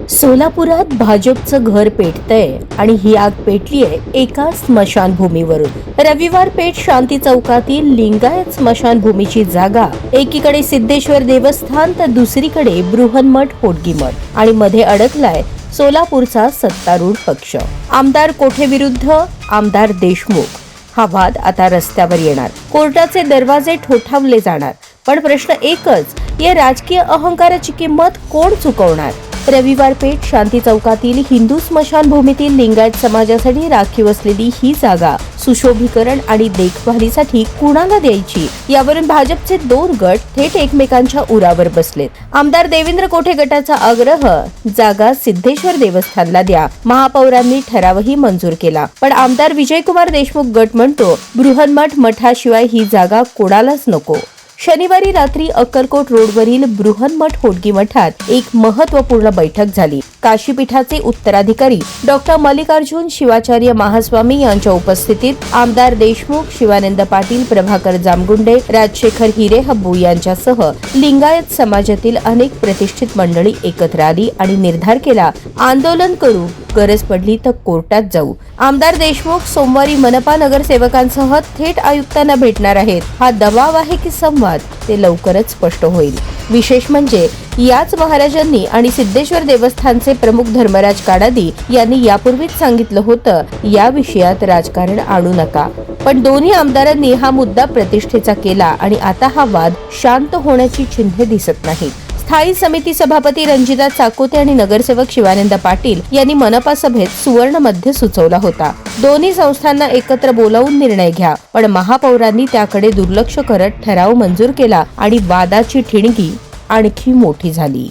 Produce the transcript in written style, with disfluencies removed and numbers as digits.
सोलापुरात भाजपचं घर पेटतंय आणि ही आग पेटलीये एका स्मशानभूमीवरून। रविवार पेठ शांती चौकातील लिंगायत स्मशानभूमीची जागा एकीकडे सिद्धेश्वर देवस्थान तर दुसरीकडे बृहन्मठ होडगी मठ आणि मध्ये अडकलाय सोलापूरचा सत्तारूढ पक्ष। आमदार कोठे विरुद्ध आमदार देशमुख हा वाद आता रस्त्यावर येणार, कोर्टाचे दरवाजे ठोठावले जाणार। पण प्रश्न एकच, या राजकीय अहंकाराची किंमत कोण चुकवणार? रविवार पेठ शांती चौकातील हिंदू स्मशानभूमीतील लिंगायत समाजासाठी राखीव असलेली ही जागा सुशोभीकरण आणि देखभालीसाठी कुणाला द्यायची, यावरून भाजपचे दोन गट थेट एकमेकांच्या उरावर बसलेत। आमदार देवेंद्र कोठे गटाचा आग्रह, जागा सिद्धेश्वर देवस्थानला द्या। महापौरांनी ठरावही मंजूर केला, पण आमदार विजयकुमार देशमुख गट म्हणतो बृहन्मठ मठाशिवाय ही जागा कोणालाच नको। शनिवारी रात्री अक्कलकोट रोडवरील बृहन्मठ होडगी मठात एक महत्त्वपूर्ण बैठक झाली। काशीपीठाचे उत्तराधिकारी डॉक्टर मल्लिकार्जुन शिवाचार्य महास्वामी यांच्या उपस्थितीत आमदार देशमुख, शिवानंद पाटील, प्रभाकर जामगुंडे, राजशेखर हिरेहब्बू यांच्यासह लिंगायत समाजातील अनेक प्रतिष्ठित मंडळी एकत्र आली आणि निर्धार केला, आंदोलन करू, गरज पडली तर कोर्टात जाऊ। आमदार देशमुख सोमवारी मनपा नगरसेवकांसह थेट आयुक्तांना भेटणार आहेत। हा दबाव आहे की संवाद, ते लवकरच स्पष्ट होईल। विशेष म्हणजे याच महाराजांनी आणि सिद्धेश्वर देवस्थानचे प्रमुख धर्मराज काडादी यांनी यापूर्वीच सांगितलं होतं, या विषयात राजकारण आणू नका। पण दोन्ही आमदारांनी हा मुद्दा प्रतिष्ठेचा केला आणि आता हा वाद शांत होण्याची चिन्हे दिसत नाहीत। स्थायी समिती सभापती रंजिता चाकोते आणि नगरसेवक शिवानंद पाटील यांनी मनपा सभेत सुवर्ण मध्य सुचवला होता, दोन्ही संस्थांना एकत्र बोलावून निर्णय घ्या, पण महापौरांनी त्याकडे दुर्लक्ष करत ठराव मंजूर केला आणि वादाची ठिणगी आणखी मोठी झाली।